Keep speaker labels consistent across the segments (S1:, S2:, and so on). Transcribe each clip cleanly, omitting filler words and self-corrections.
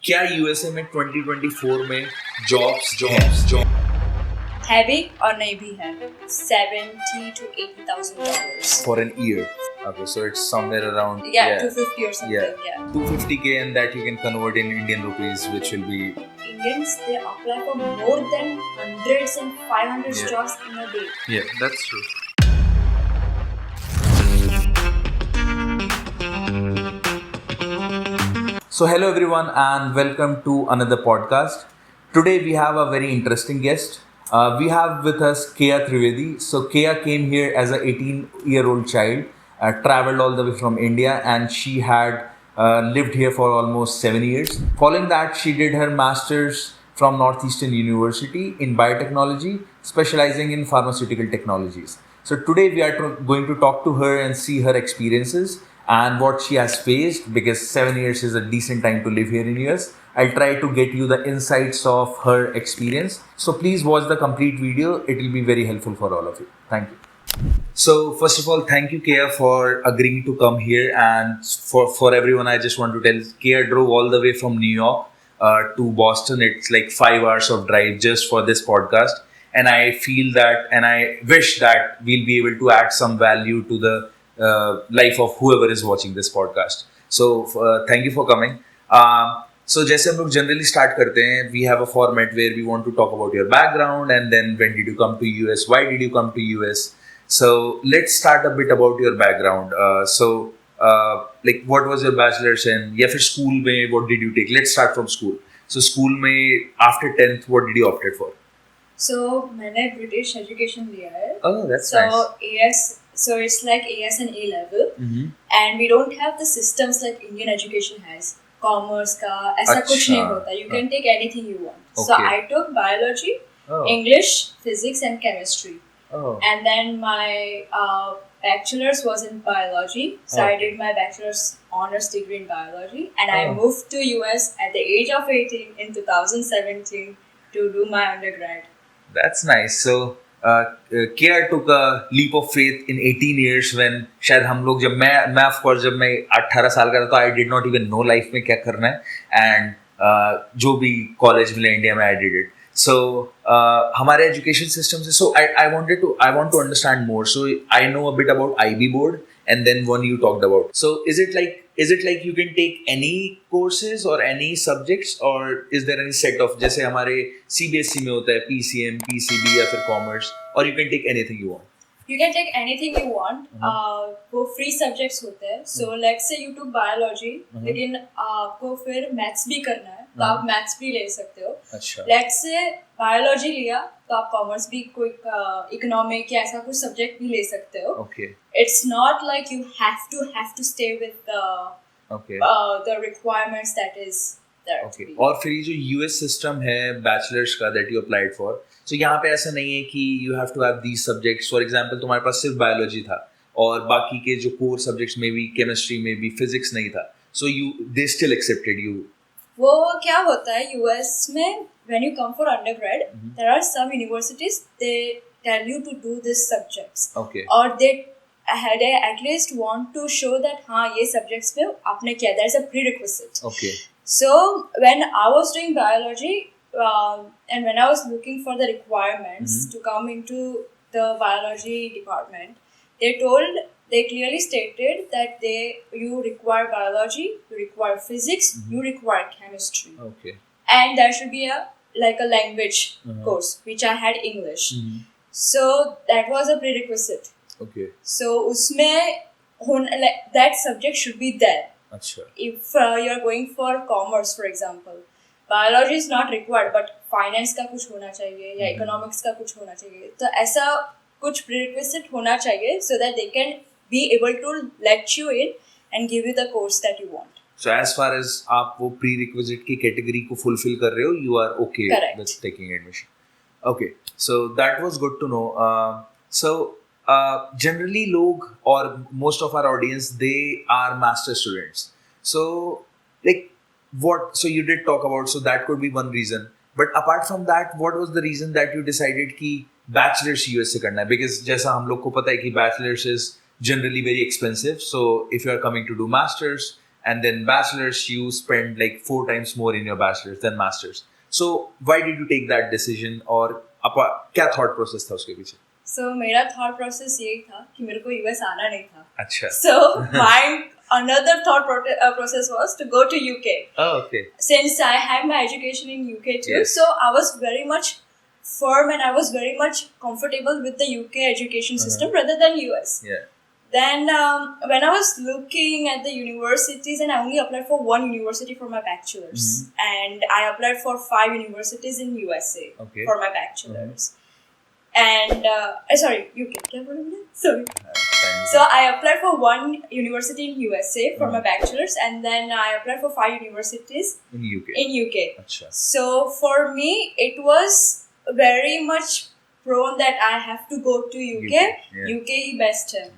S1: क्या यूएसए में 2024 में जॉब्स
S2: है भी और नहीं भी है 70 to 80,000 dollars.
S1: for an year? Okay, so it's somewhere around
S2: 250 or something. Yeah.
S1: 250K, and that you can convert in Indian rupees, which will be
S2: Indians, they apply for more than hundreds and 500 jobs in a day.
S1: that's true. So hello everyone and welcome to another podcast. Today we have a very interesting guest. We have with us Kea Trivedi. So Kea came here as an 18-year-old child, traveled all the way from India, and she had lived here for almost 7 years. Following that, she did her master's from Northeastern University in biotechnology, specializing in pharmaceutical technologies. So today we are going to talk to her and see her experiences and what she has faced, because 7 years is a decent time to live here in US. I'll try to get you the insights of her experience. So please watch the complete video. It will be very helpful for all of you. Thank you. So first of all, thank you, Kea, for agreeing to come here. And for everyone, I just want to tell, Kea drove all the way from New York to Boston. It's like 5 hours of drive just for this podcast. And I feel that, and I wish that we'll be able to add some value to the life of whoever is watching this podcast. So thank you for coming. So जैसे हम लोग generally start करते हैं, we have a format where we want to talk about your background and then when did you come to US, why did you come to US. So let's start a bit about your background. Like what was your bachelor's in, या फिर school में what did you take? Let's start from school. So school में after 10th what did you opted for?
S2: So मैंने British education लिया है.
S1: Oh, that's nice.
S2: So it's like AS and A level, and we don't have the systems like Indian education has. Commerce का ऐसा कुछ नहीं होता. You can take anything you want.
S1: Okay.
S2: So I took biology, English, physics, and chemistry. And then my bachelor's was in biology. So I did my bachelor's honors degree in biology, and I moved to US at the age of 18 in 2017 to do my undergrad.
S1: That's nice. So Kea took a leap of faith in 18 years when शायद हम लोग जब मैं of course जब मैं 18 साल का था तो I did not even know life में क्या करना है, and जो भी college मिले इंडिया में I did it. So हमारे education system से, so I want to understand more. So I know a bit about IB board and then one you talked about. So is it like you can take any courses or any subjects, or is there any set of, जैसे हमारे CBSE में होता है PCM, PCB या फिर commerce, or you can take anything you want?
S2: You can take anything you want. वो free subjects होते हैं. So let's say you took biology, लेकिन आपको फिर maths भी करना है, तो आप maths भी ले सकते हो.
S1: अच्छा.
S2: Let's say biology लिया, तो आप commerce भी कोई economic या ऐसा कुछ subject भी ले सकते हो.
S1: Okay.
S2: It's not like you have to stay with the requirements that is there.
S1: Okay. और फिर ये जो US system है bachelor's का that you applied for, so यहाँ पे ऐसा नहीं है कि you have to have these subjects. For example, तुम्हारे पास सिर्फ biology था और बाकी के जो core subjects में भी chemistry में भी physics नहीं था, so they still accepted you.
S2: वो क्या होता है US में, when you come for undergrad, there are some universities they tell you to do these subjects.
S1: Okay.
S2: Or they at least want to show that हाँ ये subjects पे आपने किया. There is a prerequisite.
S1: Okay.
S2: So when I was doing biology and when I was looking for the requirements to come into the biology department, they clearly stated that you require biology, you require physics, you require chemistry.
S1: Okay.
S2: And there should be a language course, which I had English. So that was a prerequisite.
S1: Okay.
S2: So उसमें that subject should be there.
S1: अच्छा.
S2: If you're going for commerce, for example, biology is not required, but finance का कुछ होना चाहिए या economics का कुछ होना चाहिए. तो ऐसा कुछ prerequisite होना चाहिए so that they can be able to let you in and give you the course that you want.
S1: So as far as आप वो prerequisite की category को fulfill कर रहे हो, you are okay with taking admission. Okay. So that was good to know. Generally लोग or most of our audience, they are master students. So so you did talk about, so that could be one reason. But apart from that, what was the reason that you decided कि bachelor's US से करना है? Because जैसा हम लोग को पता है कि bachelor's is generally very expensive. So if you are coming to do masters and then bachelor's you spend like 4 times more in your bachelor's than master's. So why did you take that decision, और क्या thought process था उसके पीछे?
S2: So मेरा thought process यही था कि मेरे को US आना नहीं था.
S1: अच्छा.
S2: So my another thought process was to go to UK.
S1: Oh, okay.
S2: Since I had my education in UK too,
S1: Yes.
S2: so I was very much firm and I was very much comfortable with the UK education system rather than US.
S1: Yeah.
S2: Then when I was looking at the universities, and I only applied for one university for my bachelor's, and I applied for 5 universities in USA
S1: Okay.
S2: for my bachelor's. And sorry, UK. क्या बोला मैंने? Sorry. So I applied for one university in USA for my bachelor's, and then I applied for 5 universities
S1: In UK.
S2: in UK.
S1: अच्छा.
S2: So for me, it was very much prone that I have to go to UK.
S1: Yeah.
S2: UK he best है.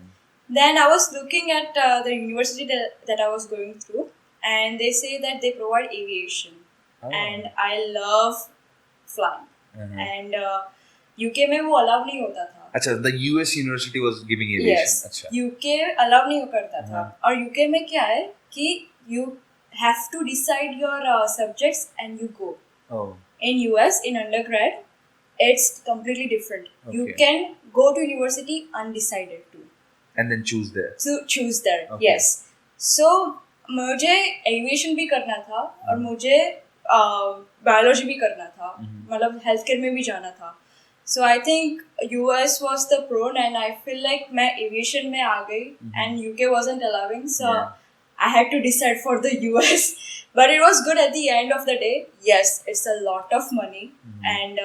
S2: Then I was looking at the university that I was going through, and they say that they provide aviation, and I love flying. And UK में वो allow नहीं होता था.
S1: अच्छा, the US university was giving aviation.
S2: Yes.
S1: अच्छा.
S2: UK allow नहीं करता था. और UK में क्या है कि you have to decide your subjects and you go.
S1: Oh.
S2: In US, in undergrad, it's completely different.
S1: Okay.
S2: You can go to university undecided too.
S1: And then choose there.
S2: To choose there,
S1: Okay.
S2: yes. So मुझे aviation भी करना था और मुझे biology भी करना था, मतलब हेल्थ केयर में भी जाना था. So I think US was the prone, and I feel like मैं एविएशन में आ गई and UK wasn't allowing, so I had to decide for the US. But it was good at the end of the day. Yes, it's a lot of money, and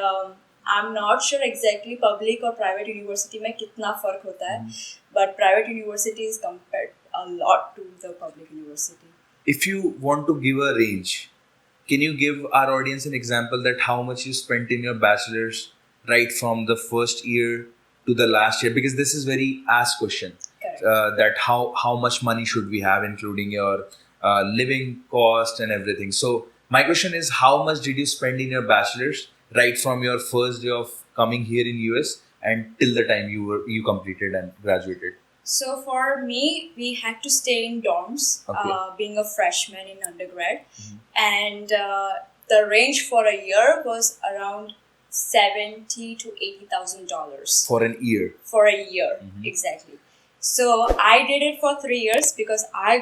S2: I'm not sure exactly public or private university में कितना फर्क होता है, but private universities compared a lot to the public university.
S1: If you want to give a range, can you give our audience an example that how much you spent in your bachelor's right from the first year to the last year? Because this is very asked question.
S2: Correct.
S1: That how much money should we have, including your living cost and everything. So my question is, how much did you spend in your bachelor's right from your first day of coming here in US and till the time you completed and graduated?
S2: So for me, we had to stay in dorms,
S1: Okay.
S2: Being a freshman in undergrad, and the range for a year was around $70,000 to $80,000
S1: For an year.
S2: for a year, exactly. So I did it for 3 years because I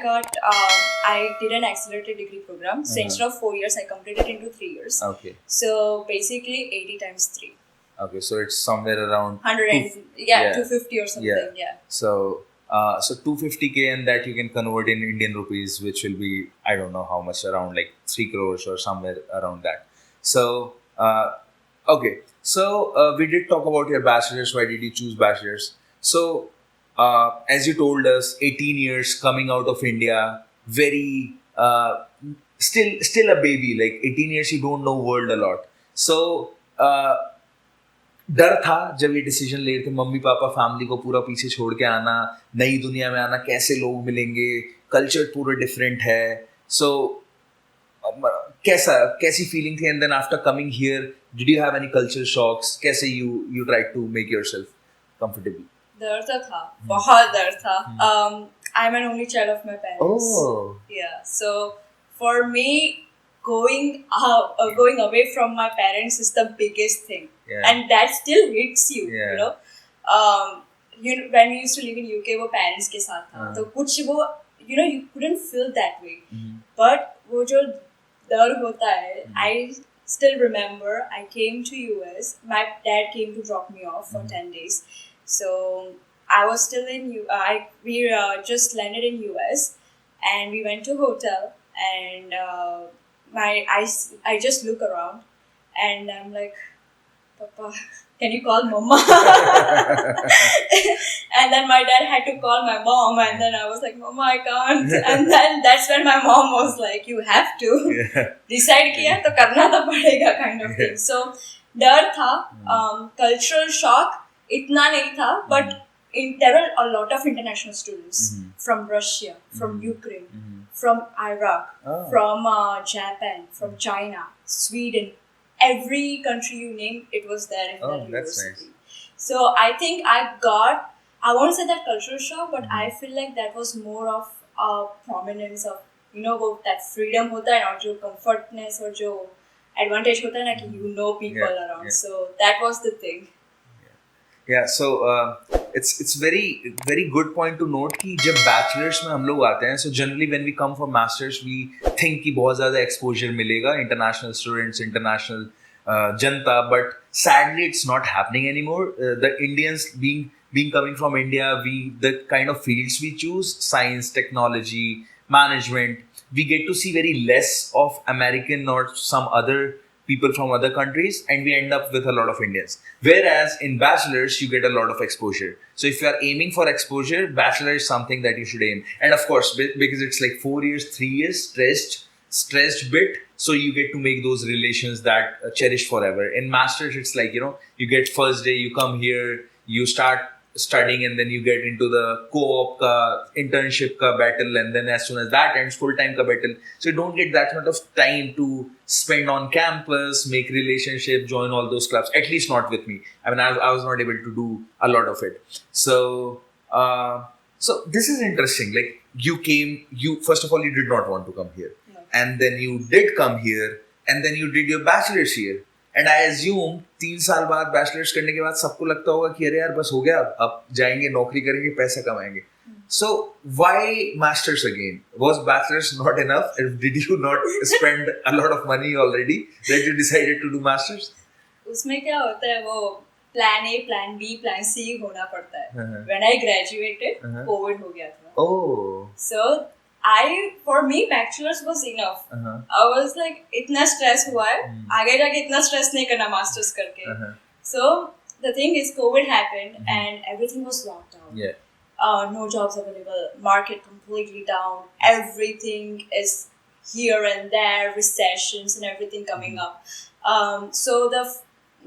S2: did an accelerated degree program. So instead of 4 years, I completed into 3 years.
S1: Okay.
S2: So basically 80 times 3.
S1: Okay, so it's somewhere around
S2: 100
S1: yeah.
S2: 250 or something, yeah.
S1: So 250K, and that you can convert in Indian rupees, which will be, I don't know how much, around like 3 crores or somewhere around that. So okay, so we did talk about your bachelor's. Why did you choose bachelor's? So as you told us, 18 years coming out of India, very still a baby, like 18 years you don't know world a lot. So डर था जब ये decision ले रहे थे, mummy papa family को पूरा पीछे छोड़ के आना, नई दुनिया में आना, कैसे लोग मिलेंगे, कल्चर पूरा डिफरेंट है. सो कैसी फीलिंग थी? And then after coming here, did you have any culture shocks? कैसे you try to make yourself comfortable?
S2: डर तो था, बहुत डर था. I am an only child of my parents. Yeah, so for me, going away from my parents is the biggest thing.
S1: Yeah.
S2: And that still hits you,
S1: Yeah.
S2: you know. When we used to live in UK, वो parents के साथ था, तो कुछ वो, you know, you couldn't feel that way. But वो जो डर होता है, I still remember I came to US. My dad came to drop me off for 10 days. So I was still in we just landed in US, and we went to hotel, and I just look around, and I'm like, Papa, can you call Mama? And then my dad had to call my mom, and then I was like, Mama, I can't. And then that's when my mom was like, you have to. Decide किया तो करना तो पड़ेगा, kind of thing. So डर था, cultural shock इतना नहीं था, but there were a lot of international students from Russia, from Ukraine, from Iraq, from Japan, from China, Sweden. Every country you name, it was there in that university.
S1: Nice.
S2: So I think I won't say that cultural shock, but I feel like that was more of a prominence of वो that freedom होता है और जो comfortness और जो advantage होता है ना कि you know people around. So that was the thing.
S1: Yeah, so it's very good point to note कि जब bachelors में हम लोग आते हैं, so generally when we come for masters we think कि बहुत ज़्यादा exposure मिलेगा, international students, international Janata, but sadly it's not happening anymore. The Indians being coming from India, the kind of fields we choose, science, technology, management, we get to see very less of American or some other people from other countries, and we end up with a lot of Indians. Whereas in bachelors, you get a lot of exposure. So if you are aiming for exposure, bachelor is something that you should aim. And of course, because it's like 4 years, 3 years, stressed bit, so you get to make those relations that cherish forever. In masters, it's like, you get first day, you come here, you start studying, and then you get into the co-op ka, internship ka battle, and then as soon as that ends, full-time ka battle. So you don't get that much of time to spend on campus, make relationship, join all those clubs. At least not with me. I mean, I was not able to do a lot of it. So this is interesting. Like you first of all, you did not want to come here, and then you did come here, and then you did your bachelor's here. And I assume 3 साल बाद bachelors करने के बाद सबको लगता होगा कि अरे यार बस हो गया, अब जाएंगे नौकरी करेंगे, पैसा कमाएंगे. So why masters again? Was bachelor's not enough? Did you not spend a lot of money already that you decided to do masters?
S2: उसमें क्या होता है, वो plan A, plan B, plan C होना पड़ता है. When I graduated, COVID हो गया था.
S1: Oh.
S2: So for me bachelor's was enough. I was like इतना stress हुआ है, आगे जाके इतना stress नहीं करना masters करके. So the thing is COVID happened and everything was locked down.
S1: Yeah.
S2: No jobs available, market completely down, everything is here and there, recessions and everything coming up. So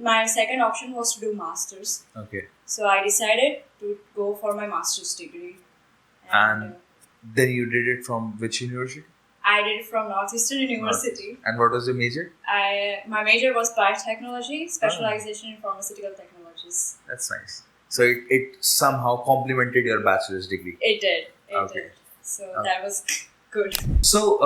S2: my second option was to do masters.
S1: Okay.
S2: So I decided to go for my master's degree.
S1: And then you did it from which university?
S2: I did it from Northeastern University.
S1: And what was your major?
S2: My major was biotechnology, specialization in pharmaceutical technologies.
S1: That's nice. So it somehow complemented your bachelor's degree.
S2: It did. It did. So that was good.
S1: So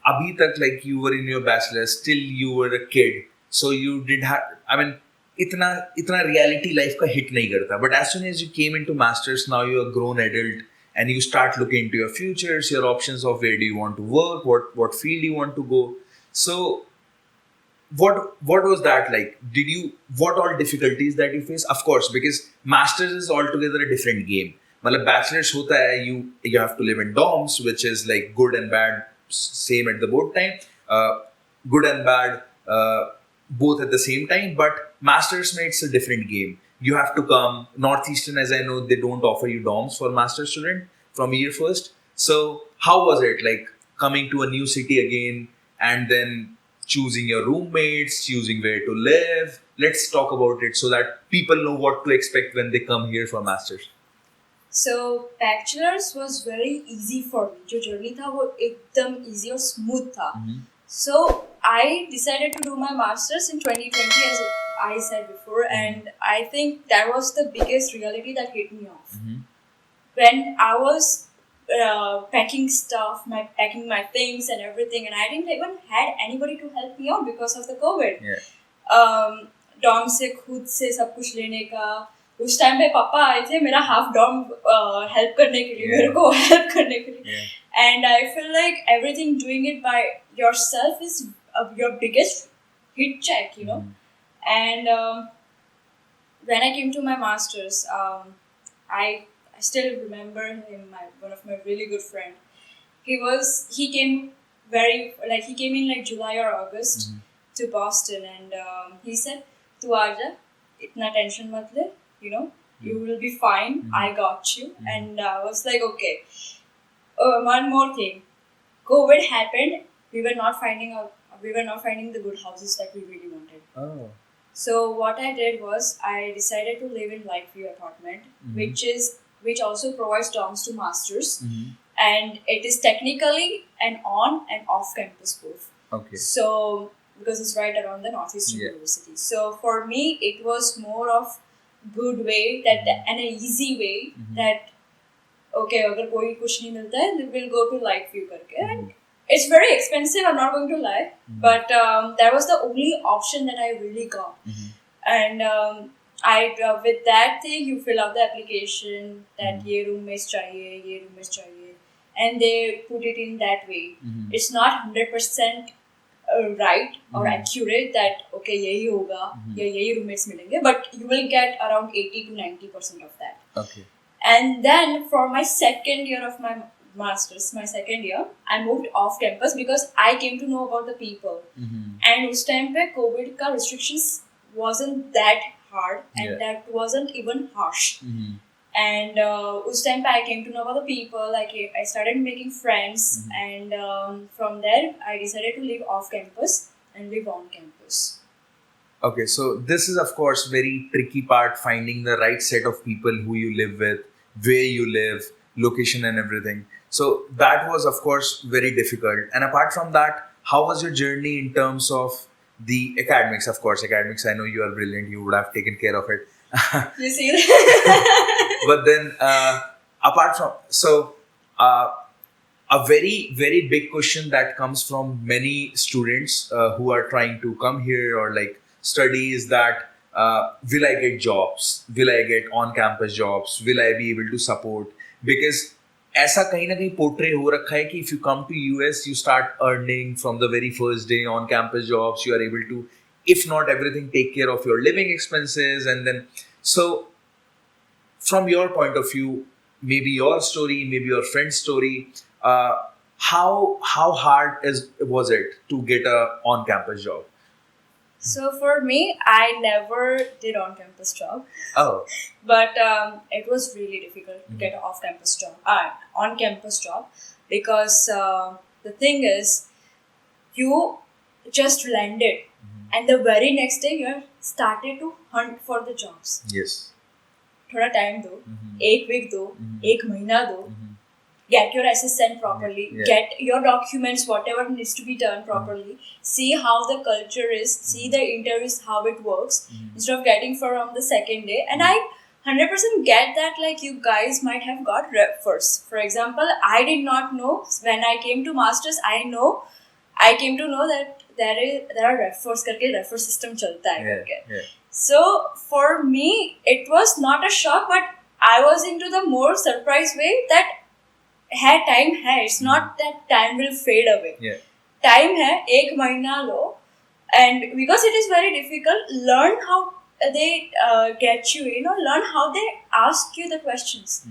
S1: abhi tak, like you were in your bachelor's, still you were a kid. So you did have, I mean, itna reality life ka hit nahi karta. But as soon as you came into masters, now you're a grown adult and you start looking into your futures, your options of where do you want to work, what field you want to go. So what was that like? What all difficulties that you face? Of course, because masters is altogether a different game. मतलब bachelor's होता है, you have to live in dorms, which is like good and bad, same at the both time, good and bad, both at the same time. But masters में it's a different game. You have to come. Northeastern, as I know, they don't offer you dorms for master student from year first. So how was it like coming to a new city again and then choosing your roommates, choosing where to live? Let's talk about it so that people know what to expect when they come here for masters.
S2: So bachelor's was very easy for me. जो journey था वो एकदम easy और smooth था. So I decided to do my masters in 2020, as I said before, and I think that was the biggest reality that hit me off. When I was packing my things and everything, and I didn't even had anybody to help me out because of the COVID. Dorm से खुद से सब कुछ लेने का. उस time पे पापा आए थे मेरा हाफ डॉर्म हेल्प करने के लिए, मेरे को हेल्प करने के लिए. And I feel like everything doing it by yourself is your biggest hit check, And when I came to my masters, I still remember him, one of my really good friend. He came in like July or August to Boston, and he said, "Tu aaja, itna tension mat le, you will be fine. I got you." And I was like, okay. One more thing, COVID happened. We were not finding the good houses that we really wanted.
S1: Oh.
S2: So what I did was I decided to live in Lakeview apartment, which also provides dorms to masters, and it is technically an on and off campus both.
S1: Okay.
S2: So because it's right around the Northeastern University, so for me it was more of good way and an easy way that okay, अगर कोई कुछ नहीं मिलता है, we'll go to Lakeview करके. And it's very expensive, I'm not going to lie, but that was the only option that I really got. And with that thing, you fill out the application that ये roommates चाहिए, and they put it in that way. It's not 100% right or accurate that okay यही होगा या यही roommates मिलेंगे, but you will get around 80 to 90% of that.
S1: Okay.
S2: And then for my second year of my master's, I moved off campus because I came to know about the people. And उस time पे COVID का restrictions wasn't that hard and that wasn't even harsh. And उस time पे I came to know about the people. I started making friends, and from there I decided to live off campus and live on campus.
S1: Okay, so this is of course very tricky part, finding the right set of people who you live with, where you live, location and everything. So that was of course very difficult. And apart from that, how was your journey in terms of the academics? Of course, academics, I know you are brilliant, you would have taken care of it.
S2: You see that?
S1: But then apart from, so a very, very big question that comes from many students who are trying to come here or like study is that will I get jobs? Will I get on-campus jobs? Will I be able to support? Because ऐसा कहीं ना कहीं portray हो रखा है कि if you come to US, you start earning from the very first day on-campus jobs. You are able to, if not everything, take care of your living expenses. And then, so from your point of view, maybe your story, maybe your friend's story, how hard was it to get a on-campus job?
S2: So for me, I never did on-campus job.
S1: Oh.
S2: But it was really difficult to get an on-campus job because the thing is, you just landed and the very next day you started to hunt for the jobs.
S1: Yes.
S2: थोड़ा time दो, एक week दो, एक महीना दो, get your assistant properly, get your documents, whatever needs to be done properly, see how the culture is, see the interviews, how it works, instead of getting from the second day. And I 100% get that, like, you guys might have got refers. For example, I did not know, when I came to masters, I came to know that there are refers करके refer system चलता है करके. So for me, it was not a shock, but I was into the more surprised way that time है. It's not that time will fade away. Time है, एक महीना लो, and because it is very difficult, learn how they get you, learn how they ask you the questions.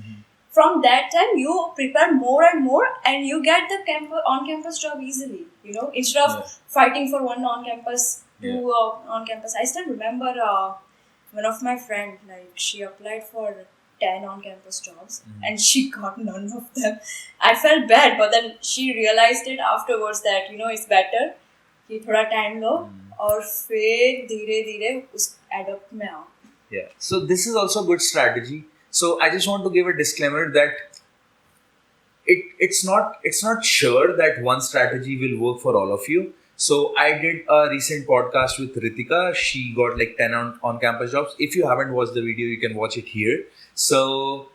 S2: From that time, you prepare more and more, and you get the on-campus job easily. Instead of fighting for one on-campus, two on-campus. I still remember one of my friends, like, she applied for 10 on-campus jobs and she got none of them. I felt bad, but then she realized it afterwards that it's better कि थोड़ा time लो और फिर धीरे-धीरे उस adopt में आओ.
S1: Yeah. So this is also a good strategy. So I just want to give a disclaimer that it's not sure that one strategy will work for all of you. So I did a recent podcast with Ritika. She got like 10 on-campus jobs. If you haven't watched the video, you can watch it here. So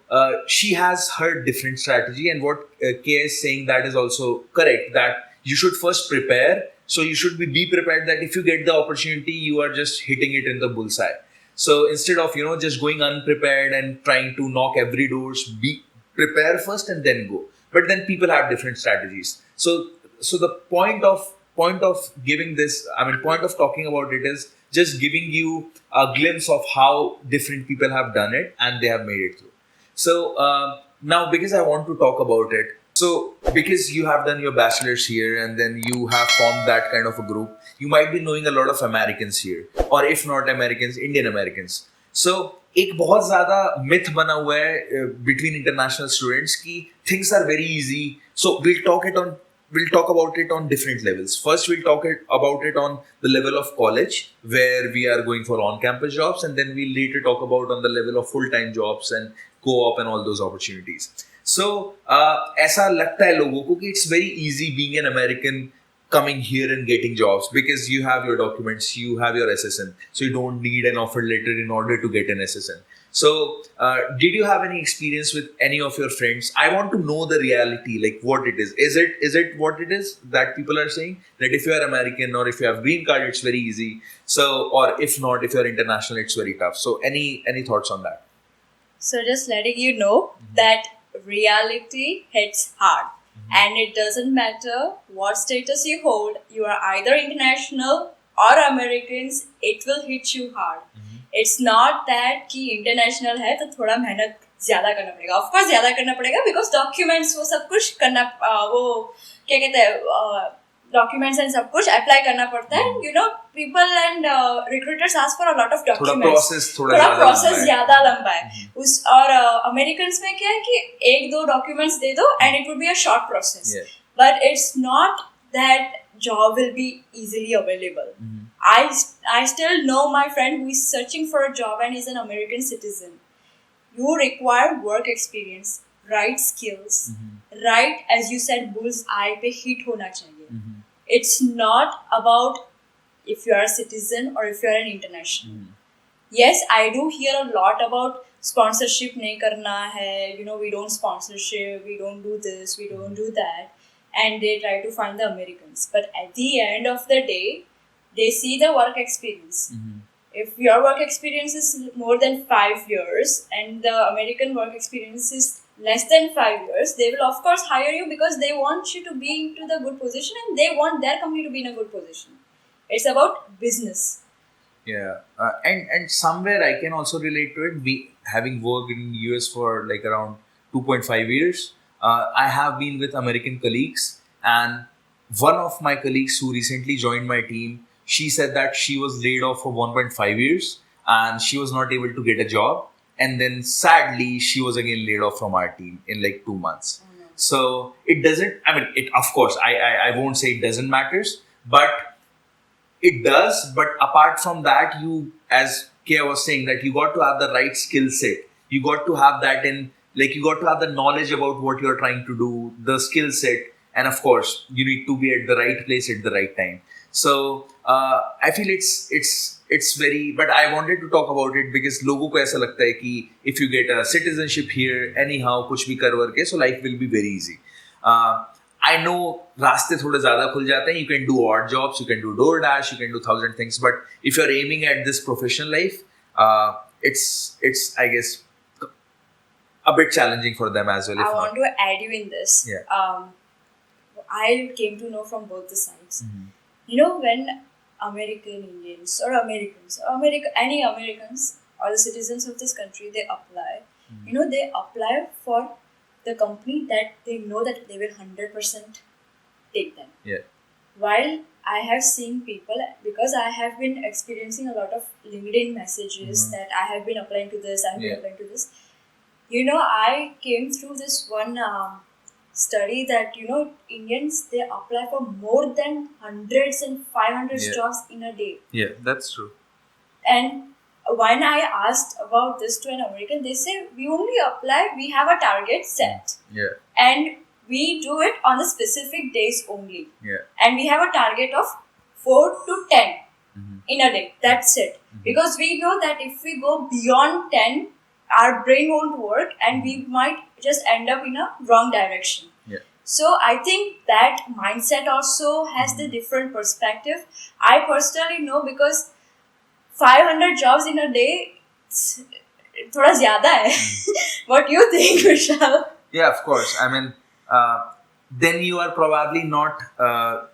S1: she has her different strategy, and what Kay is saying, that is also correct, that you should first prepare. So you should be prepared that if you get the opportunity, you are just hitting it in the bullseye. So instead of, just going unprepared and trying to knock every doors, prepare first and then go. But then people have different strategies. So the point of giving this, point of talking about it is just giving you a glimpse of how different people have done it and they have made it through. So now, because I want to talk about it, so because you have done your bachelor's here and then you have formed that kind of a group, you might be knowing a lot of Americans here, or if not Americans, Indian Americans. So एक बहुत ज़्यादा myth बना हुआ है between international students कि things are very easy. So we'll talk about it on different levels. First, we'll talk about it on the level of college, where we are going for on-campus jobs, and then we'll later talk about on the level of full-time jobs and co-op and all those opportunities. So, ऐसा लगता है लोगों को कि it's very easy being an American coming here and getting jobs because you have your documents, you have your SSN, so you don't need an offer letter in order to get an SSN. So, did you have any experience with any of your friends? I want to know the reality, like what it is. Is it what it is that people are saying that if you are American or if you have green card, it's very easy. So, or if not, if you are international, it's very tough. So, any thoughts on that?
S2: So just letting you know that reality hits hard. And it doesn't matter what status you hold, you are either international or Americans, it will hit you hard. It's not that कि international है तो थोड़ा मेहनत ज़्यादा करना पड़ेगा. Of course ज़्यादा करना पड़ेगा because documents वो सब कुछ करना वो क्या कहते हैं documents and सब कुछ apply करना पड़ता है. You know, people and recruiters ask for a lot of documents. थोड़ा process ज़्यादा लंबा है. उस और Americans में क्या है कि एक दो documents दे दो and it would be a short process.
S1: Yeah.
S2: But it's not that job will be easily available. I still know my friend who is searching for a job and is an American citizen. You require work experience, right skills, right, as you said, bullseye पे hit होना चाहिए. It's not about if you are a citizen or if you are an international. Yes, I do hear a lot about sponsorship नहीं करना है. You know, we don't sponsorship, we don't do this, we don't do that. And they try to find the Americans. But at the end of the day, they see the work experience. If your work experience is more than 5 years and the American work experience is less than 5 years, they will of course hire you because they want you to be into the good position and they want their company to be in a good position. It's about business.
S1: Yeah, and somewhere I can also relate to it. We having worked in US for like around 2.5 years. I have been with American colleagues, and one of my colleagues who recently joined my team, she said that she was laid off for 1.5 years and she was not able to get a job. And then sadly, she was again laid off from our team in like 2 months. So it doesn't, I mean, it, of course, I won't say it doesn't matters, but it does. But apart from that, you, as Kia was saying, that you got to have the right skill set. You got to have that in, like, you got to have the knowledge about what you're trying to do, the skill set. And of course, you need to be at the right place at the right time. So I feel it's very, but I wanted to talk about it because लोगों को ऐसा लगता है कि if you get a citizenship here, anyhow कुछ भी कर के, so life will be very easy. I know रास्ते थोड़े ज़्यादा खुल जाते हैं. You can do odd jobs, you can do DoorDash, you can do 1,000 things. But if you're aiming at this professional life, it's I guess a bit challenging for them as well.
S2: I want to add you in this.
S1: Yeah.
S2: I came to know from both the sides. You know, when American Indians or Americans or any Americans or the citizens of this country, they apply. You know, they apply for the company that they know that they will 100% take them.
S1: Yeah.
S2: While I have seen people, because I have been experiencing a lot of LinkedIn messages that I have been applying to this, I have been applying to this. You know, I came through this one study that, you know, Indians, they apply for more than hundreds and 500 jobs in a day.
S1: Yeah, that's true.
S2: And when I asked about this to an American, they say we only apply, we have a target set.
S1: Yeah.
S2: And we do it on the specific days only.
S1: Yeah.
S2: And we have a target of 4 to 10 in a day. That's it. Because we know that if we go beyond 10, our brain won't work and we might just end up in a wrong direction.
S1: Yeah.
S2: So I think that mindset also has the different perspective. I personally know because 500 jobs in a day, thoda zyada hai. What do you think, Vishal?
S1: Yeah, of course. I mean, then you are probably not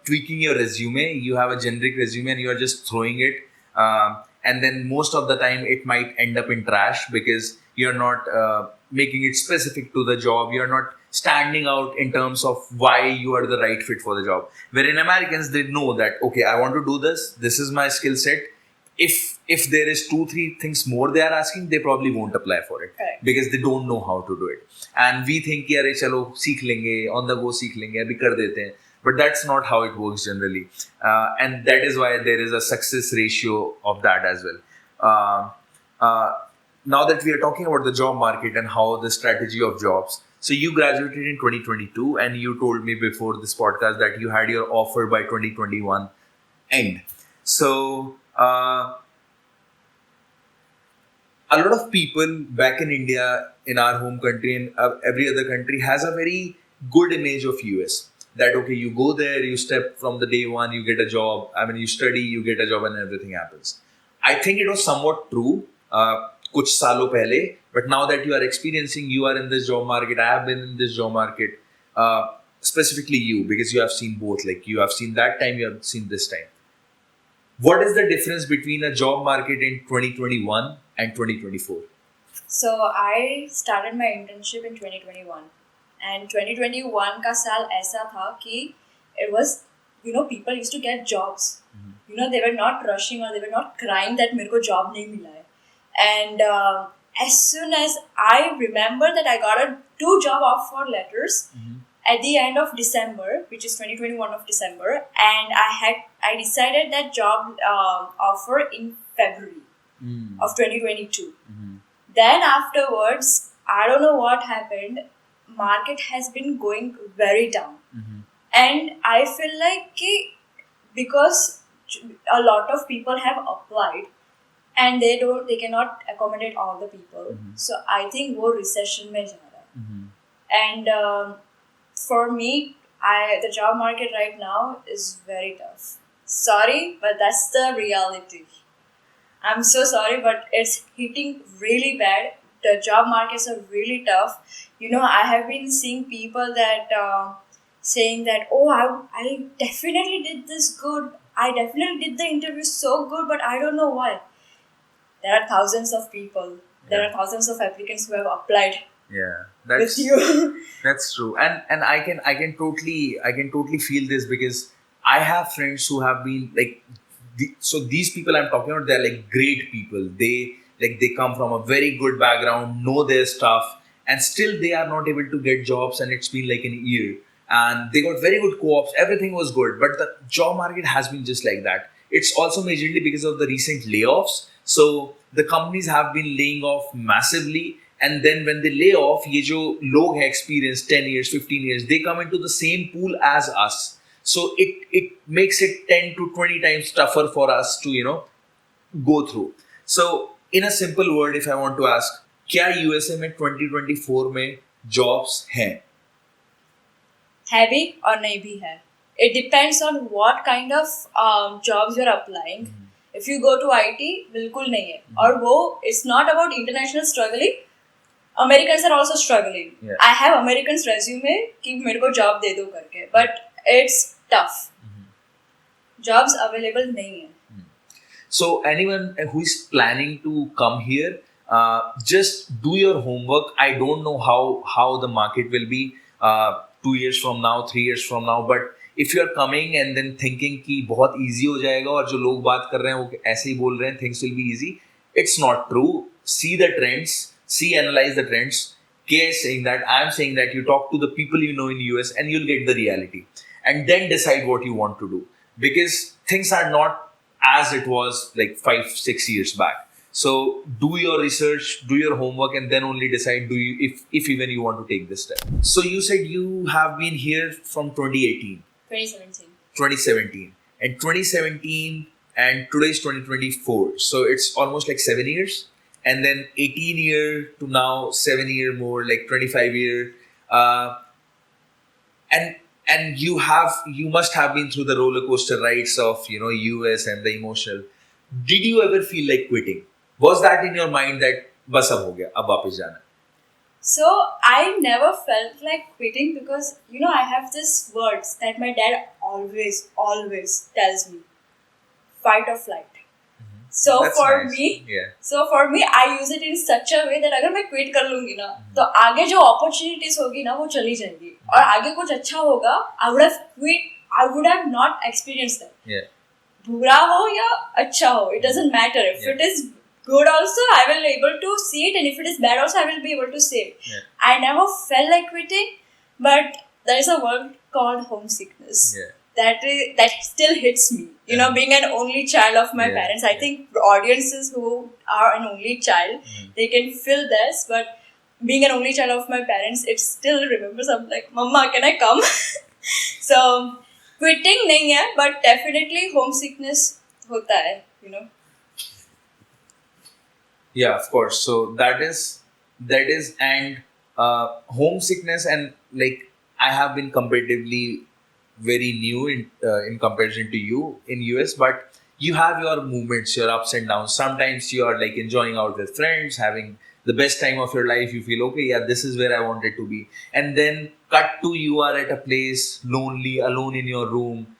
S1: tweaking your resume. You have a generic resume and you are just throwing it. And then most of the time it might end up in trash because you're not making it specific to the job. You're not standing out in terms of why you are the right fit for the job. Wherein Americans, they know that, okay, I want to do this. This is my skill set. If there is 2-3 things more they are asking, they probably won't apply for it.
S2: Correct.
S1: Because they don't know how to do it. And we think कि अरे चलो सीख लेंगे, on the go सीख लेंगे, अभी कर देते हैं. But that's not how it works generally. And that is why there is a success ratio of that as well. Now that we are talking about the job market and how the strategy of jobs. So you graduated in 2022 and you told me before this podcast that you had your offer by 2021 end. So a lot of people back in India, in our home country, and every other country has a very good image of US. That okay, you go there, you step from the day one, you get a job. I mean, you study, you get a job, and everything happens. I think it was somewhat true कुछ सालों पहले, but now that you are experiencing, you are in this job market. I have been in this job market. Specifically you, because you have seen both. Like you have seen that time, you have seen this time. What is the difference between a job market in 2021 and 2024?
S2: So I started my internship in 2021, and 2021 का साल ऐसा था कि it was, people used to get jobs. They were not rushing or they were not crying that मेरे को job नहीं मिला है. And as soon as I remember that I got 2 job offer letters at the end of December, which is 2021 of December, and I decided that job offer in February of 2022. Then afterwards, I don't know what happened. Market has been going very down, and I feel like because a lot of people have applied, and they cannot accommodate all the people. So I think वो recession में जा रहा है. And for me, the job market right now is very tough. Sorry, but that's the reality. I'm so sorry, but it's hitting really bad. The job markets are really tough. I have been seeing people that saying that, oh, I definitely did this good. I definitely did the interview so good, but I don't know why. There are thousands of people. There are thousands of applicants who have applied.
S1: Yeah, that's
S2: with you.
S1: That's true, and I can totally feel this because I have friends who have been like, so these people I'm talking about, they're like great people. They come from a very good background, know their stuff, and still they are not able to get jobs, and it's been like an year, and they got very good co-ops. Everything was good, but the job market has been just like that. It's also majorly because of the recent layoffs. So the companies have been laying off massively. And then when they lay off, ये जो लोग हैं experienced 10 years, 15 years, they come into the same pool as us. So it makes it 10 to 20 times tougher for us to, go through. So in a simple word, if I want to ask, क्या USA में 2024 में jobs हैं?
S2: है भी और नहीं भी है. It depends on what kind of jobs you're applying. If you go to IT, बिल्कुल नहीं है. और वो, it's not about international struggling. Americans are also struggling.
S1: Yeah.
S2: I have Americans resume कि मेरे को job दे दो करके, but it's tough. Jobs available नहीं है.
S1: So anyone who is planning to come here, just do your homework. I don't know how the market will be 2 years from now, 3 years from now, but if you are coming and then thinking कि बहुत easy हो जाएगा और जो लोग बात कर रहे हैं वो ऐसे ही बोल रहे हैं things will be easy, it's not true. See the trends. Analyze the trends. K is saying that, I am saying that, you talk to the people you know in US and you'll get the reality. And then decide what you want to do. Because things are not as it was like 5-6 years back. So do your research, do your homework, and then only decide if even you want to take this step. So you said you have been here from 2018.
S2: 2017.
S1: 2017. And 2017 and today is 2024. So it's almost like 7 years. And then 18 year to now 7 year more, like 25 year. And you must have been through the roller coaster rides of, US and the emotional. Did you ever feel like quitting? Was that in your mind that bas ab ho gaya, ab वापस जाना?
S2: So I never felt like quitting because, I have these words that my dad always tells me. Fight or flight. So
S1: That's
S2: for
S1: nice.
S2: me,
S1: Yeah.
S2: so for me, I use it in such a way that अगर मैं quit कर लूँगी ना, तो आगे जो opportunities होगी ना वो चली जाएगी और आगे कुछ अच्छा होगा. I would have quit. I would have not experienced that.
S1: Yeah.
S2: बुरा हो या अच्छा हो, it doesn't matter. If it is good also, I will be able to see it, and if it is bad also, I will be able to see it.
S1: Yeah.
S2: I never felt like quitting, but there is a word called homesickness.
S1: Yeah.
S2: That still hits me. Being an only child of my parents. I think audiences who are an only child, they can feel this. But being an only child of my parents, it still remembers. I'm like, Mama, can I come? So quitting नहीं है, but definitely homesickness होता है.
S1: Yeah, of course. So that is and homesickness, and like I have been comparatively very new in comparison to you in US, but you have your movements, your ups and downs. Sometimes you are like enjoying out with friends, having the best time of your life. You feel okay, yeah, this is where I wanted to be, and then cut to you are at a place lonely, alone in your room,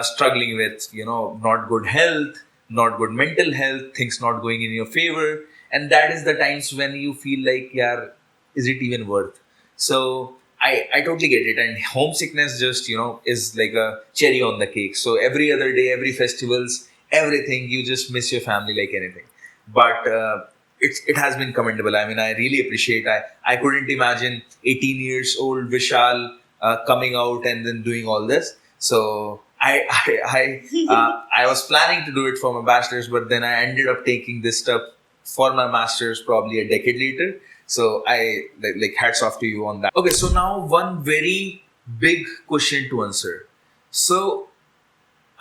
S1: struggling with not good health, not good mental health, things not going in your favor, and that is the times when you feel like, yeah, is it even worth? So I totally get it, and homesickness just is like a cherry on the cake. So every other day, every festivals, everything, you just miss your family like anything. But it has been commendable. I mean, I really appreciate. I couldn't imagine 18 years old Vishal coming out and then doing all this. So I was planning to do it for my bachelor's, but then I ended up taking this stuff for my master's probably a decade later. So I like hats off to you on that. Okay, so now one very big question to answer. So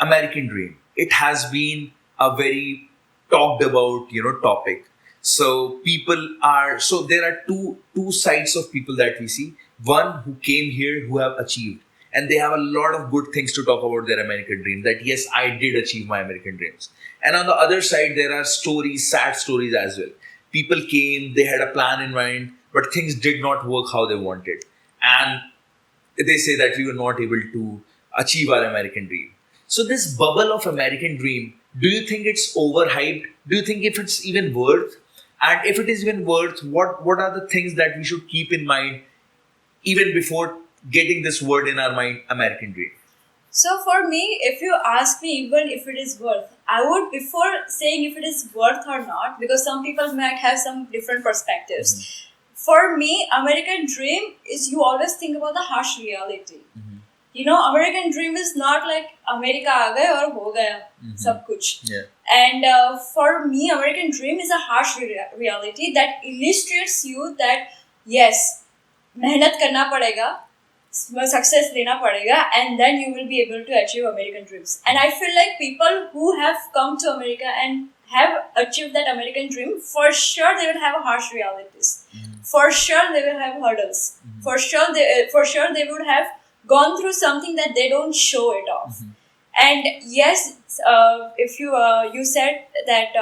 S1: American Dream. It has been a very talked about, topic. So there are two sides of people that we see. One who came here who have achieved, and they have a lot of good things to talk about their American dream. That yes, I did achieve my American dreams. And on the other side, there are stories, sad stories as well. People came, they had a plan in mind, but things did not work how they wanted, and they say that we were not able to achieve our American dream. So this bubble of American dream, do you think it's overhyped? Do you think if it's even worth? And if it is even worth, what are the things that we should keep in mind even before getting this word in our mind, American dream?
S2: So for me, if you ask me even if it is worth, I would, before saying if it is worth or not, because some people might have some different perspectives. For me, American dream is, you always think about the harsh reality. American dream is not like America aa gaya aur ho gaya sab kuch.
S1: Yeah.
S2: And for me, American dream is a harsh reality that illustrates you that yes, मेहनत करना पड़ेगा, success लेना पड़ेगा, and then you will be able to achieve American dreams. And I feel like people who have come to America and have achieved that American dream, for sure they will have harsh realities. For sure they will have hurdles. For sure they would have gone through something that they don't show it off. And yes, if you said that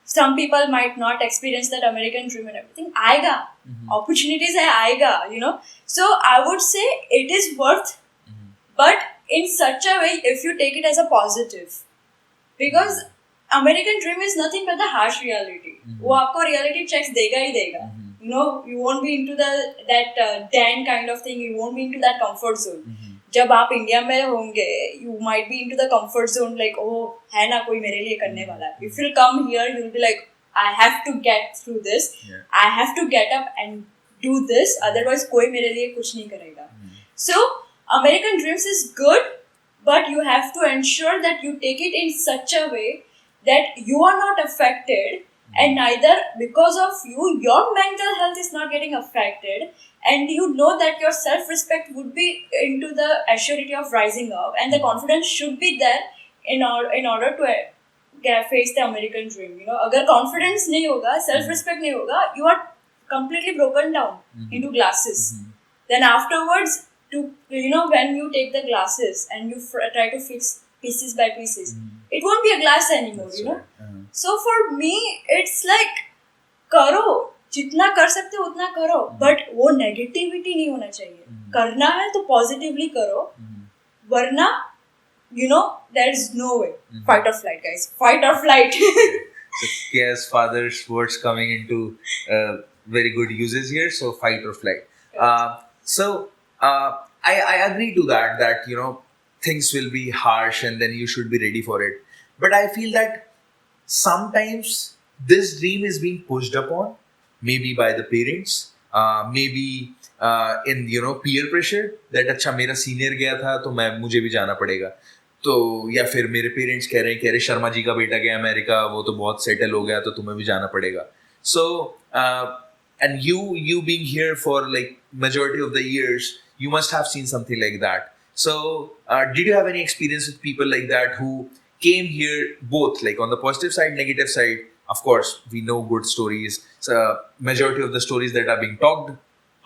S2: some people might not experience that American dream and everything, आएगा, opportunities है, आएगा, So I would say it is worth, but in such a way if you take it as a positive, because American dream is nothing but the harsh reality. वो आपको reality checks देगा ही देगा. You won't be into that den kind of thing. You won't be into that comfort zone. जब आप India में होंगे, you might be into the comfort zone, like, oh, है ना कोई मेरे लिए करने वाला है. If you'll come here, you'll be like, I have to get through this. Yeah. I have to get up and do this. Otherwise, कोई मेरे लिए कुछ नहीं करेगा. So, American Dreams is good, but you have to ensure that you take it in such a way that you are not affected, and neither because of you, your mental health is not getting affected, and you know that your self-respect would be into the assurity of rising up, and the confidence should be there in order to face the American dream. अगर confidence नहीं होगा, self-respect नहीं होगा, you are completely broken down into glasses. Then afterwards, when you take the glasses and you try to fix pieces by pieces, it won't be a glass anymore. Right. So for me, it's like, करो जितना कर सकते हो उतना करो, but वो negativity नहीं होना चाहिए. करना है तो पॉजिटिवली करो, वरना there is no way. Fight or flight, guys. Fight or flight.
S1: So Kia's father's words coming into very good uses here. So fight or flight. I agree to that things will be harsh and then you should be ready for it. But I feel that sometimes this dream is being pushed upon, maybe by the parents, maybe in peer pressure, that अच्छा मेरा senior गया था तो मुझे भी जाना पड़ेगा. तो या फिर मेरे पेरेंट्स कह रहे हैं कि अरे शर्मा जी का बेटा गया अमेरिका, वो तो बहुत सेटल हो गया तो तुम्हें भी जाना पड़ेगा. So and you being here for like majority of the years, you must have seen something like that. So did you have any experience with people like that who came here both like on the positive side, negative side, of course, we know good stories. So majority of the stories that are being talked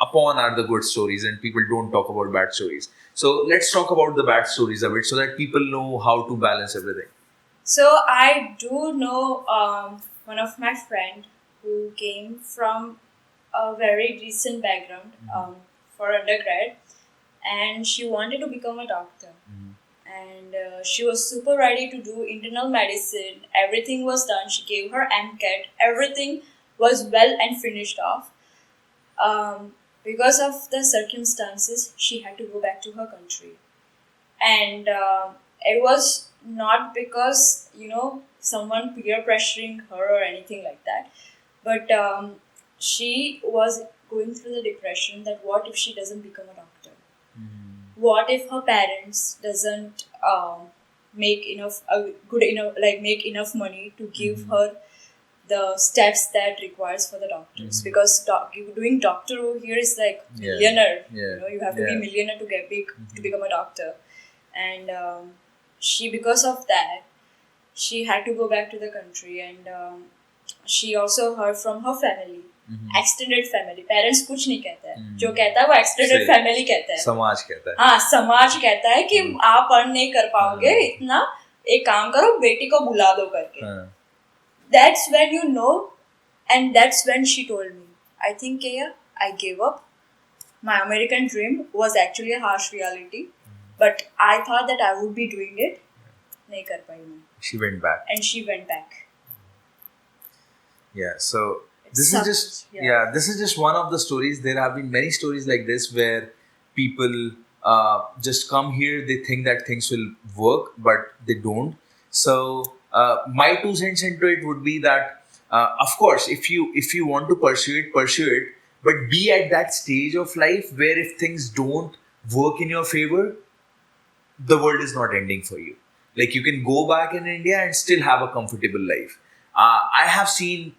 S1: upon are the good stories, and people don't talk about bad stories. So let's talk about the bad stories a bit, so that people know how to balance everything.
S2: So I do know one of my friend who came from a very decent background for undergrad, and she wanted to become a doctor. And she was super ready to do internal medicine. Everything was done. She gave her MCAT. Everything was well and finished off. Because of the circumstances, she had to go back to her country. And it was not because, someone peer pressuring her or anything like that. But she was going through the depression that what if she doesn't become a doctor? What if her parents doesn't make enough good make enough money to give her the steps that requires for the doctors? Because doing doctor over here is like millionaire. You have to be millionaire to get big to become a doctor. And she, because of that, she had to go back to the country. And she also heard from her family, extended family. Parents कुछ नहीं कहता है, जो कहता है वो extended family कहता है,
S1: समाज कहता है.
S2: हाँ, समाज कहता है कि आप अर्न नहीं कर पाओगे इतना, एक काम करो, बेटी को बुला दो करके. That's when you know, and that's when she told me, I think I gave up. My American dream was actually a harsh reality, but I thought that I would be doing it. नहीं कर पाई मैं.
S1: She went back.
S2: And she went back.
S1: Yeah, so this is just one of the stories. There have been many stories like this where people just come here, they think that things will work, but they don't. So my 2 cents into it would be that of course, if you want to pursue it, but be at that stage of life where if things don't work in your favor, the world is not ending for you. Like, you can go back in India and still have a comfortable life. I have seen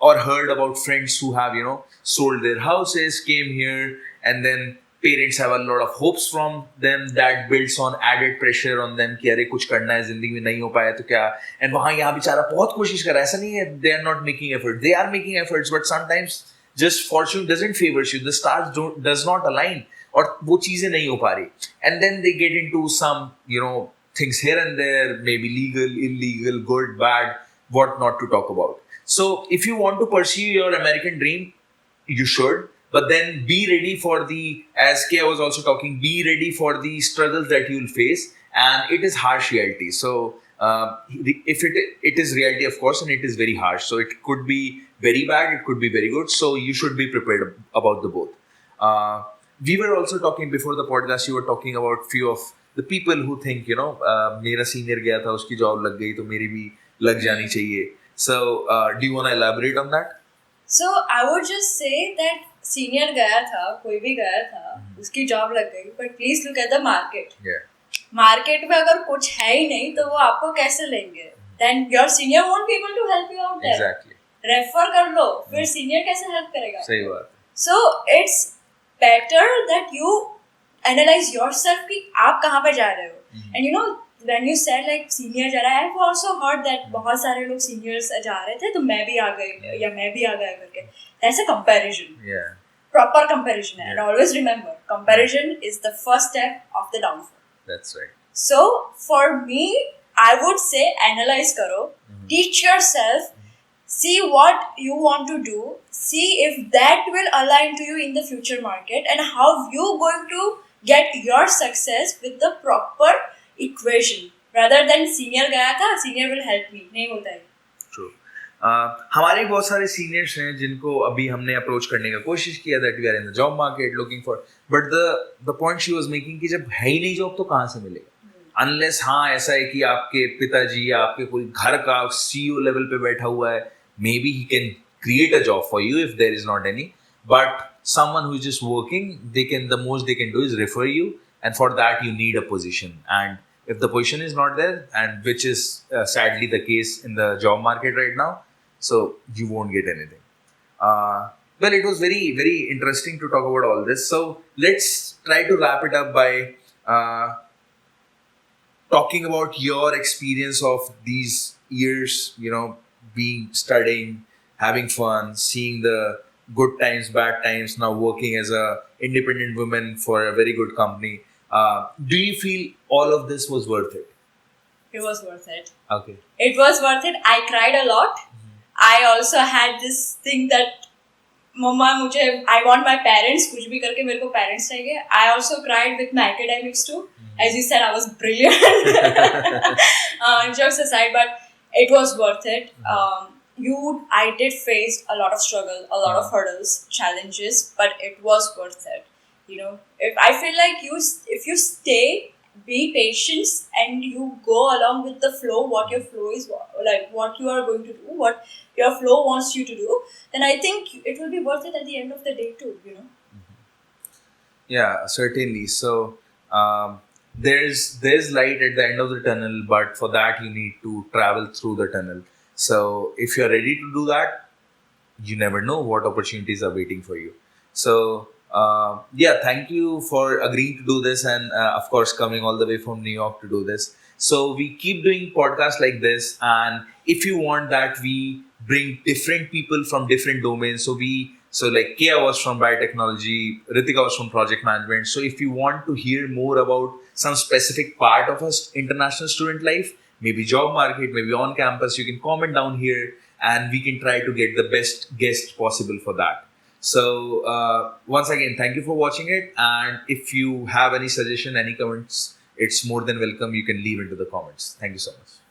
S1: or heard about friends who have, sold their houses, came here, and then parents have a lot of hopes from them that builds on added pressure on them कि अरे कुछ करना है जिंदगी में, नहीं हो पाया तो क्या. And वहाँ यहाँ बेचारा बहुत कोशिश कर रहा है, ऐसा नहीं है they are not making effort, they are making efforts, but sometimes just fortune doesn't favor you, the stars does not align, और वो चीजें नहीं हो पा रही. And then they get into some, things here and there, maybe legal, illegal, good, bad, what not to talk about. So if you want to pursue your American dream, you should, but then be ready for as Kea was also talking, be ready for the struggles that you will face, and it is harsh reality. So if it is reality, of course, and it is very harsh. So it could be very bad, it could be very good. So you should be prepared about the both. We were also talking before the podcast, you were talking about few of the people who think, मेरा senior गया था, उसकी job लग गई तो मेरी भी लग जानी चाहिए. So, do you want to elaborate on that?
S2: So, I would just say that senior गया था, कोई भी गया था, उसकी job लग गई, but please look at the market.
S1: Yeah.
S2: Market में अगर कुछ है ही नहीं तो वो आपको कैसे लेंगे? Then your senior won't be able to help you out there.
S1: Exactly.
S2: Refer कर लो, फिर senior कैसे help करेगा?
S1: सही बात.
S2: So, it's better that you analyze yourself कि आप कहाँ पे जा रहे हो. And when you said like senior जा रहा है, I've also heard that बहुत सारे लोग seniors जा रहे थे तो मैं भी आ गई या मैं भी आ गया करके. That's a comparison.
S1: Yeah.
S2: Proper comparison. And always remember, comparison is the first step of the downfall.
S1: That's right.
S2: So for me, I would say analyze karo, teach yourself, see what you want to do, see if that will align to you in the future market, and how you going to get your success with the proper equation, rather than senior गया था, senior will help me, नहीं होता है.
S1: True. हमारे बहुत सारे seniors हैं जिनको अभी हमने अप्रोच करने का कोशिश किया that we are in the job market looking for, but the point she was making कि जब है ही नहीं जॉब तो कहाँ से मिलेगा, unless हाँ ऐसा है कि आपके पिताजी या आपके कोई घर का CEO लेवल पे बैठा हुआ है, maybe he can create a job for you if there is not any, but someone who is just working, the most they can do is refer you, and for that you need a position. And if the position is not there, and which is sadly the case in the job market right now, so you won't get anything. Well, it was very, very interesting to talk about all this. So let's try to wrap it up by talking about your experience of these years, being studying, having fun, seeing the good times, bad times, now working as a independent woman for a very good company. Do you feel all of this was worth it?
S2: It was worth it.
S1: Okay.
S2: It was worth it. I cried a lot. I also had this thing that मम्मा मुझे I want my parents कुछ भी करके मेरे को parents चाहिए. I also cried with my academics too. As you said, I was brilliant. Jokes aside, but it was worth it. I did face a lot of struggle, a lot of hurdles, challenges, but it was worth it. You know, if I feel like if you stay, be patient, and you go along with the flow, what your flow is like, what you are going to do, what your flow wants you to do, then I think it will be worth it at the end of the day too. You know.
S1: Yeah, certainly. So there's light at the end of the tunnel, but for that you need to travel through the tunnel. So if you're ready to do that, you never know what opportunities are waiting for you. So yeah, thank you for agreeing to do this, and of course coming all the way from New York to do this. So we keep doing podcasts like this, and if you want that, we bring different people from different domains. So like Kea was from biotechnology, Ritika was from project management. So if you want to hear more about some specific part of a international student life, maybe job market, maybe on campus, you can comment down here, and we can try to get the best guest possible for that. So once again, thank you for watching it, and if you have any suggestion, any comments, it's more than welcome. You can leave into the comments. Thank you so much.